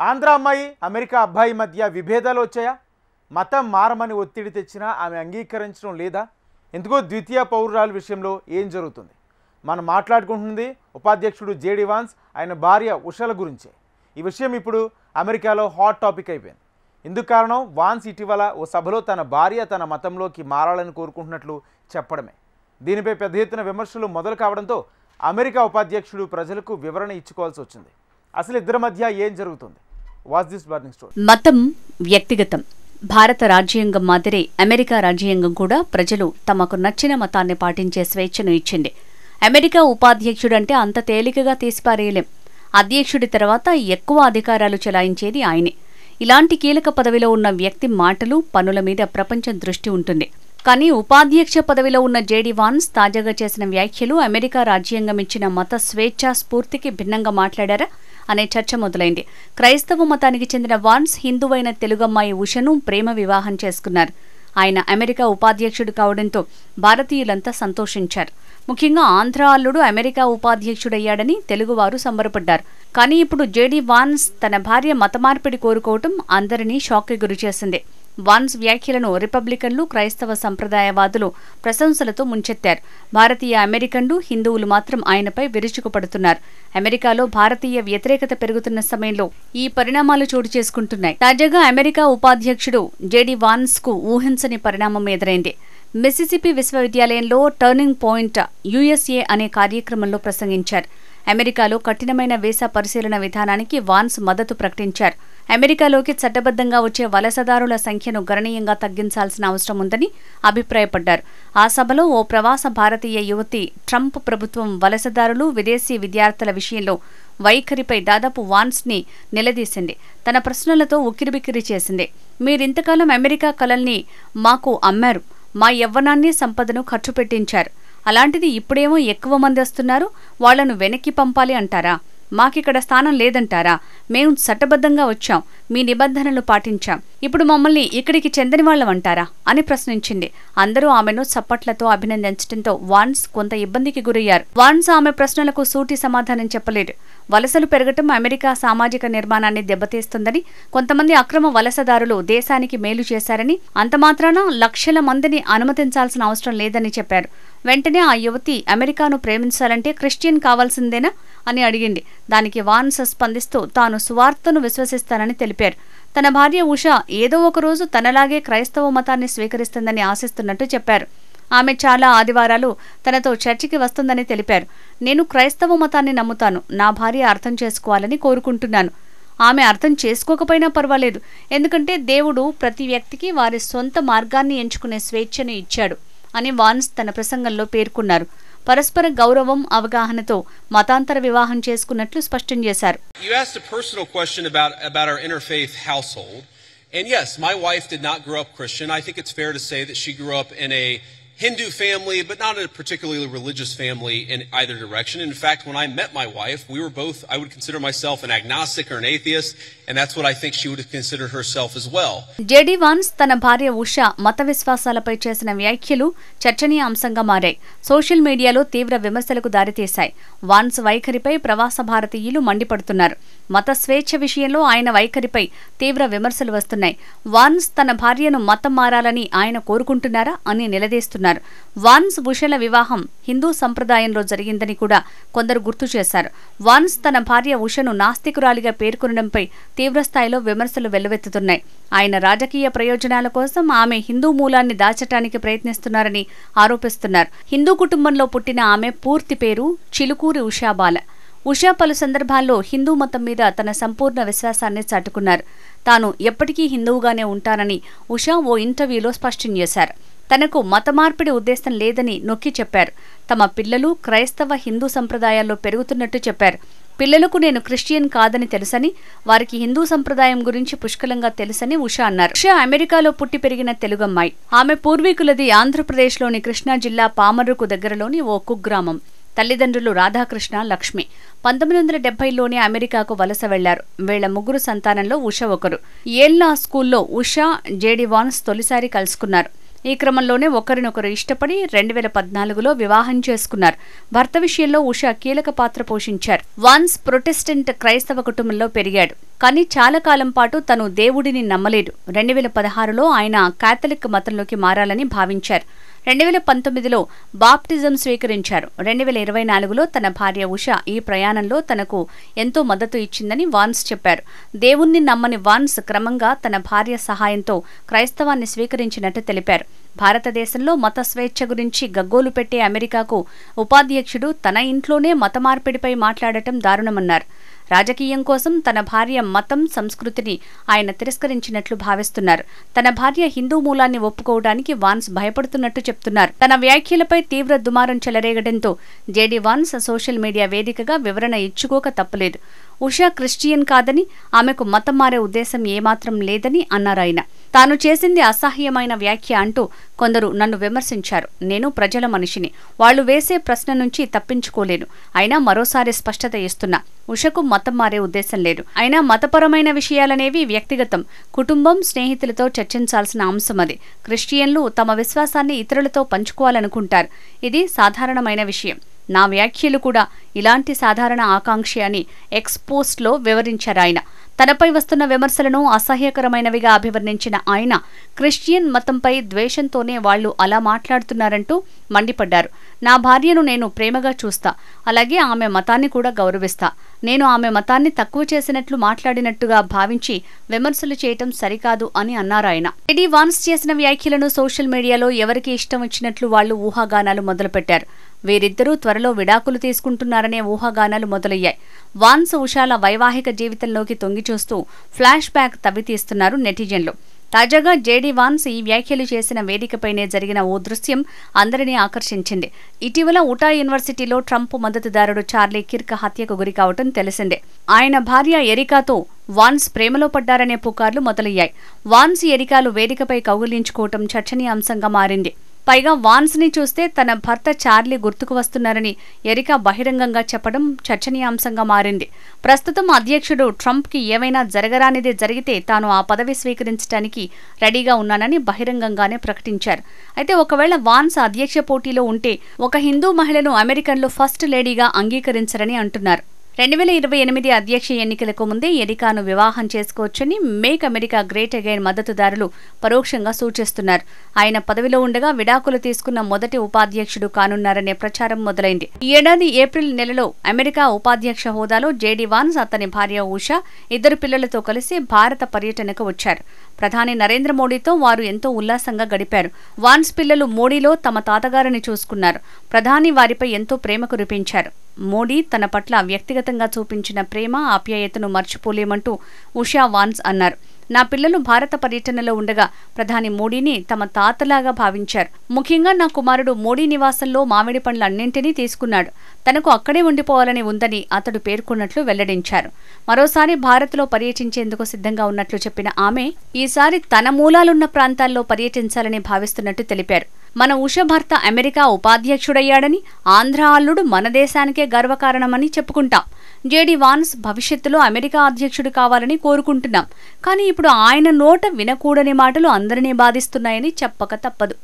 ఆంధ్ర అమ్మాయి అమెరికా అబ్బాయి మధ్య విభేదాలు వచ్చాయా? మతం మారమని ఒత్తిడి తెచ్చినా ఆమె అంగీకరించడం లేదా? ఎందుకో ద్వితీయ పౌరురాల విషయంలో ఏం జరుగుతుంది? మనం మాట్లాడుకుంటుంది ఉపాధ్యక్షుడు జేడీ వాన్స్ ఆయన భార్య ఉషల గురించే. ఈ విషయం ఇప్పుడు అమెరికాలో హాట్ టాపిక్ అయిపోయింది. ఇందుకు కారణం వాన్స్ ఇటీవల ఓ సభలో తన భార్య తన మతంలోకి మారాలని కోరుకుంటున్నట్లు చెప్పడమే. దీనిపై పెద్ద ఎత్తున విమర్శలు మొదలు కావడంతో అమెరికా ఉపాధ్యక్షుడు ప్రజలకు వివరణ ఇచ్చుకోవాల్సి వచ్చింది. అసలు ఇద్దరి మధ్య ఏం జరుగుతుంది? Watch this burning story. మతం వ్యక్తిగతం. భారత రాజ్యాంగం మాదిరే అమెరికా రాజ్యాంగం కూడా ప్రజలు తమకు నచ్చిన మతాన్ని పాటించే స్వేచ్ఛను ఇచ్చింది. అమెరికా ఉపాధ్యక్షుడంటే అంత తేలికగా తీసిపారేయలేం. అధ్యక్షుడి తర్వాత ఎక్కువ అధికారాలు చెలాయించేది ఆయనే. ఇలాంటి కీలక పదవిలో ఉన్న వ్యక్తి మాటలు, పనుల మీద ప్రపంచం దృష్టి ఉంటుంది. కానీ ఉపాధ్యక్ష పదవిలో ఉన్న జేడీ వాన్స్ తాజాగా చేసిన వ్యాఖ్యలు అమెరికా రాజ్యాంగం ఇచ్చిన మత స్వేచ్ఛా స్ఫూర్తికి భిన్నంగా మాట్లాడారా అనే చర్చ మొదలైంది. క్రైస్తవ మతానికి చెందిన వాన్స్ హిందువైన తెలుగమ్మాయి ఉషను ప్రేమ వివాహం చేసుకున్నారు. ఆయన అమెరికా ఉపాధ్యక్షుడు కావడంతో భారతీయులంతా సంతోషించారు. ముఖ్యంగా ఆంధ్ర అల్లుడు అమెరికా ఉపాధ్యక్షుడయ్యాడని తెలుగువారు సంబరపడ్డారు. కానీ ఇప్పుడు జేడీ వాన్స్ తన భార్య మతమార్పిడి కోరుకోవటం అందరినీ షాక్కి గురిచేసింది. వాన్స్ వ్యాఖ్యలను రిపబ్లికన్లు, క్రైస్తవ సంప్రదాయవాదులు ప్రశంసలతో ముంచెత్తారు. భారతీయ అమెరికన్లు, హిందువులు మాత్రం ఆయనపై విరుచుకుపడుతున్నారు. అమెరికాలో భారతీయ వ్యతిరేకత పెరుగుతున్న సమయంలో ఈ పరిణామాలు చోటు చేసుకుంటున్నాయి. తాజాగా అమెరికా ఉపాధ్యక్షుడు జేడీ వాన్స్ కు ఊహించని పరిణామం ఎదురైంది. మిసిసిపి విశ్వవిద్యాలయంలో టర్నింగ్ పాయింట్ యుఎస్ఏ అనే కార్యక్రమంలో ప్రసంగించారు. అమెరికాలో కఠినమైన వీసా పరిశీలన విధానానికి వాన్స్ మద్దతు ప్రకటించారు. అమెరికాలోకి చట్టబద్ధంగా వచ్చే వలసదారుల సంఖ్యను గణనీయంగా తగ్గించాల్సిన అవసరం ఉందని అభిప్రాయపడ్డారు. ఆ సభలో ఓ ప్రవాస భారతీయ యువతి ట్రంప్ ప్రభుత్వం వలసదారులు, విదేశీ విద్యార్థుల విషయంలో వైఖరిపై దాదాపు వాన్స్ని నిలదీసింది. తన ప్రశ్నలతో ఉక్కిరిబిక్కిరి చేసింది. మీరింతకాలం అమెరికా కలల్ని మాకు అమ్మారు, మా యవ్వనాన్ని, సంపదను ఖర్చు పెట్టించారు. అలాంటిది ఇప్పుడేమో ఎక్కువ మంది వస్తున్నారు, వాళ్లను వెనక్కి పంపాలి అంటారా? మాకిక్కడ స్థానం లేదంటారా? మేము చట్టబద్ధంగా వచ్చాం, మీ నిబంధనలు పాటించాం, ఇప్పుడు మమ్మల్ని ఇక్కడికి చెందని వాళ్ళమంటారా అని ప్రశ్నించింది. అందరూ ఆమెను చప్పట్లతో అభినందించడంతో వాన్స్ కొంత ఇబ్బందికి గురయ్యారు. వాన్స్ ఆమె ప్రశ్నలకు సూటి సమాధానం చెప్పలేదు. వలసలు పెరగటం అమెరికా సామాజిక నిర్మాణాన్ని దెబ్బతీస్తుందని, కొంతమంది అక్రమ వలసదారులు దేశానికి మేలు చేశారని, అంతమాత్రాన లక్షల మందిని అనుమతించాల్సిన అవసరం లేదని చెప్పారు. వెంటనే ఆ యువతి అమెరికాను ప్రేమించాలంటే క్రిస్టియన్ కావాల్సిందేనా అని అడిగింది. దానికి వాన్స్ స్పందిస్తూ తాను సువార్తను విశ్వసిస్తానని తెలిపారు. తన భార్య ఉష ఏదో ఒకరోజు తనలాగే క్రైస్తవ మతాన్ని స్వీకరిస్తుందని ఆశిస్తున్నట్టు చెప్పారు. ఆమె చాలా ఆదివారాలు తనతో చర్చికి వస్తుందని తెలిపారు. నేను క్రైస్తవ మతాన్ని నమ్ముతాను, నా భార్య అర్థం చేసుకోవాలని కోరుకుంటున్నాను. ఆమె అర్థం చేసుకోకపోయినా పర్వాలేదు, ఎందుకంటే దేవుడు ప్రతి వ్యక్తికి వారి సొంత మార్గాన్ని ఎంచుకునే స్వేచ్ఛను ఇచ్చాడు అని వాన్స్ తన ప్రసంగంలో పేర్కొన్నారు. పరస్పర గౌరవం, అవగాహనతో మతాంతర వివాహం చేసుకున్నట్లు స్పష్టం చేశారు. You asked a personal question about our interfaith household. And yes, my wife did not grow up Christian. I think it's fair to say that she grew up in a Hindu family, but not a particularly religious family in either direction. In fact, when I met my wife, we were both, I would consider myself an agnostic or an atheist, and that's what I think she would have considered herself as well. JD Vance తన భార్య ఉష మత విశ్వాసాలపై చేసిన వ్యాఖ్యలు చర్చనీయాంశంగా మారాయి. Social మీడియాలో తీవ్ర విమర్శలకు దారితీశాయి. వాన్స్ వైఖరిపై ప్రవాస భారతీయులు మండిపడుతున్నారు. మత స్వేచ్ఛ విషయంలో ఆయన వైఖరిపై తీవ్ర విమర్శలు వస్తున్నాయి. వాన్స్ తన భార్యను మతం మారాలని ఆయన కోరుకుంటున్నారా అని నిలదీస్తున్నారు. వాన్స్ ఉషల వివాహం హిందూ సంప్రదాయంలో జరిగిందని కూడా కొందరు గుర్తు చేశారు. వాన్స్ తన భార్య ఉషను నాస్తికురాలిగా పేర్కొనడంపై తీవ్రస్థాయిలో విమర్శలు వెల్లువెత్తుతున్నాయి. ఆయన రాజకీయ ప్రయోజనాల కోసం ఆమె హిందూ మూలాన్ని దాచటానికి ప్రయత్నిస్తున్నారని ఆరోపిస్తున్నారు. హిందూ కుటుంబంలో పుట్టిన ఆమె పూర్తి పేరు చిలుకూరి ఉషాబాల. ఉష పలు సందర్భాల్లో హిందూ మతం మీద తన సంపూర్ణ విశ్వాసాన్ని చాటుకున్నారు. తాను ఎప్పటికీ హిందువుగానే ఉంటానని ఉష ఓ ఇంటర్వ్యూలో స్పష్టం చేశారు. తనకు మత మార్పిడి ఉద్దేశం లేదని నొక్కి చెప్పారు. తమ పిల్లలు క్రైస్తవ, హిందూ సంప్రదాయాల్లో పెరుగుతున్నట్టు చెప్పారు. పిల్లలకు నేను క్రిస్టియన్ కాదని తెలుసని, వారికి హిందూ సంప్రదాయం గురించి పుష్కలంగా తెలుసని ఉష అన్నారు. ఉష అమెరికాలో పుట్టి పెరిగిన తెలుగమ్మాయి. ఆమె పూర్వీకులది ఆంధ్రప్రదేశ్లోని కృష్ణా జిల్లా పామర్రుకు దగ్గరలోని ఓ కుగ్రామం. తల్లిదండ్రులు రాధాకృష్ణ, లక్ష్మి. 1970లోనే అమెరికాకు వలస వెళ్లారు. వీళ్ల ముగ్గురు సంతానంలో ఉష ఒకరు. యేల్ లా స్కూల్లో ఉష, జేడీ వాన్స్ తొలిసారి కలుసుకున్నారు. ఈ క్రమంలోనే ఒకరినొకరు ఇష్టపడి 2014లో వివాహం చేసుకున్నారు. భర్త విషయంలో ఉషా కీలక పాత్ర పోషించారు. వాన్స్ ప్రొటెస్టెంట్ క్రైస్తవ కుటుంబంలో పెరిగాడు. కానీ చాలా కాలం పాటు తను దేవుడిని నమ్మలేదు. 2016లో ఆయన కాథలిక్ మతంలోకి మారాలని భావించారు. 2019లో బాప్టిజం స్వీకరించారు. 2024లో తన భార్య ఉష ఈ ప్రయాణంలో తనకు ఎంతో మద్దతు ఇచ్చిందని వాన్స్ చెప్పారు. దేవుణ్ణి నమ్మని వాన్స్ క్రమంగా తన భార్య సహాయంతో క్రైస్తవాన్ని స్వీకరించినట్టు తెలిపారు. భారతదేశంలో మత స్వేచ్ఛ గురించి గగ్గోలు పెట్టే అమెరికాకు ఉపాధ్యక్షుడు తన ఇంట్లోనే మత మార్పిడిపై మాట్లాడటం దారుణమన్నారు. రాజకీయం కోసం తన భార్య మతం, సంస్కృతిని ఆయన తిరస్కరించినట్లు భావిస్తున్నారు. తన భార్య హిందూ మూలాన్ని ఒప్పుకోవడానికి వాన్స్ భయపడుతున్నట్టు చెప్తున్నారు. తన వ్యాఖ్యలపై తీవ్ర దుమారం చెలరేగడంతో జేడీ వాన్స్ సోషల్ మీడియా వేదికగా వివరణ ఇచ్చుకోక తప్పలేదు. ఉషా క్రిస్టియన్ కాదని, ఆమెకు మతం మారే ఉద్దేశం ఏమాత్రం లేదని అన్నారాయన. తాను చేసింది అసహ్యమైన వ్యాఖ్య అంటూ కొందరు నన్ను విమర్శించారు. నేను ప్రజల మనిషిని. వాళ్లు వేసే ప్రశ్న నుంచి తప్పించుకోలేను. అయినా మరోసారి స్పష్టత ఇస్తున్నా, ఉషకు మతం మారే ఉద్దేశం లేదు. అయినా మతపరమైన విషయాలనేవి వ్యక్తిగతం. కుటుంబం, స్నేహితులతో చర్చించాల్సిన అంశం అది. క్రిస్టియన్లు తమ విశ్వాసాన్ని ఇతరులతో పంచుకోవాలనుకుంటారు. ఇది సాధారణమైన విషయం. నా వ్యాఖ్యలు కూడా ఇలాంటి సాధారణ ఆకాంక్ష అని ఎక్స్పోస్ట్లో వివరించారాయన. తనపై వస్తున్న విమర్శలను అసహ్యకరమైనవిగా అభివర్ణించిన ఆయన క్రిస్టియన్ మతంపై ద్వేషంతోనే వాళ్లు అలా మాట్లాడుతున్నారంటూ మండిపడ్డారు. నా భార్యను నేను ప్రేమగా చూస్తా, అలాగే ఆమె మతాన్ని కూడా గౌరవిస్తా. నేను ఆమె మతాన్ని తక్కువ చేసినట్లు మాట్లాడినట్టుగా భావించి విమర్శలు చేయటం సరికాదు అని అన్నారాయన. జేడీ వాన్స్ చేసిన వ్యాఖ్యలను సోషల్ మీడియాలో ఎవరికి ఇష్టం వచ్చినట్లు వాళ్లు ఊహాగానాలు మొదలుపెట్టారు. వీరిద్దరూ త్వరలో విడాకులు తీసుకుంటున్నారనే ఊహాగానాలు మొదలయ్యాయి. వాన్స్ ఉషాల వైవాహిక జీవితంలోకి తొంగిచూస్తూ ఫ్లాష్ బ్యాక్ తవ్వితీస్తున్నారు నెటిజన్లు. తాజాగా జేడీ వాన్స్ ఈ వ్యాఖ్యలు చేసిన వేదికపైనే జరిగిన ఓ దృశ్యం అందరినీ ఆకర్షించింది. ఇటీవల ఉటా యూనివర్సిటీలో ట్రంప్ మద్దతుదారుడు చార్లీ కిర్క్ హత్యకు గురికావటం తెలిసిందే. ఆయన భార్య ఎరికాతో వాన్స్ ప్రేమలో పడ్డారనే పుకార్లు మొదలయ్యాయి. వాన్స్, ఎరికాలు వేదికపై కౌగిలించుకోవటం చర్చనీయాంశంగా మారింది. పైగా వాన్స్ ని చూస్తే తన భర్త చార్లీ గుర్తుకు వస్తున్నారని ఎరికా బహిరంగంగా చెప్పడం చర్చనీయాంశంగా మారింది. ప్రస్తుతం అధ్యక్షుడు ట్రంప్కి ఏమైనా జరగరానిది జరిగితే తాను ఆ పదవి స్వీకరించడానికి రెడీగా ఉన్నానని బహిరంగంగానే ప్రకటించారు. అయితే ఒకవేళ వాన్స్ అధ్యక్ష పోటీలో ఉంటే ఒక హిందూ మహిళను అమెరికన్లు ఫస్ట్ లేడీగా అంగీకరించరని అంటున్నారు. 2028 అధ్యక్ష ఎన్నికలకు ముందే ఎరికాను వివాహం చేసుకోవచ్చని మేక్ అమెరికా గ్రేట్ అగైన్ మద్దతుదారులు పరోక్షంగా సూచిస్తున్నారు. ఆయన పదవిలో ఉండగా విడాకులు తీసుకున్న మొదటి ఉపాధ్యక్షుడు కానున్నారనే ప్రచారం మొదలైంది. ఈ ఏడాది ఏప్రిల్ నెలలో అమెరికా ఉపాధ్యక్ష హోదాలో జేడీ వాన్స్, అతని భార్య ఉషా, 2 పిల్లలతో కలిసి భారత పర్యటనకు వచ్చారు. ప్రధాని నరేంద్ర మోడీతో వారు ఎంతో ఉల్లాసంగా గడిపారు. వాన్స్ పిల్లలు మోడీలో తమ తాతగారిని చూసుకున్నారు. ప్రధాని వారిపై ఎంతో ప్రేమ కురిపించారు. మోడీ తన పట్ల వ్యక్తిగతంగా చూపించిన ప్రేమ, ఆప్యాయతను మర్చిపోలేమంటూ ఉషా వాన్స్ అన్నారు. నా పిల్లలు భారత పర్యటనలో ఉండగా ప్రధాని మోడీని తమ తాతలాగా భావించారు. ముఖ్యంగా నా కుమారుడు మోడీ నివాసంలో మామిడి పండ్లన్నింటినీ తీసుకున్నాడు. తనకు అక్కడే ఉండిపోవాలని ఉందని అతడు పేర్కొన్నట్లు వెల్లడించారు. మరోసారి భారత్లో పర్యటించేందుకు సిద్ధంగా ఉన్నట్లు చెప్పిన ఆమె ఈసారి తన మూలాలున్న ప్రాంతాల్లో పర్యటించాలని భావిస్తున్నట్టు తెలిపారు. మన ఉష భర్త అమెరికా ఉపాధ్యక్షుడయ్యాడని, ఆంధ్ర అల్లుడు మన దేశానికే గర్వకారణమని చెప్పుకుంటాం. జేడీ వాన్స్ భవిష్యత్తులో అమెరికా అధ్యక్షుడు కావాలని కోరుకుంటున్నాం. కానీ ఇప్పుడు ఆయన నోట వినకూడని మాటలు అందరినీ బాధిస్తున్నాయని చెప్పక తప్పదు.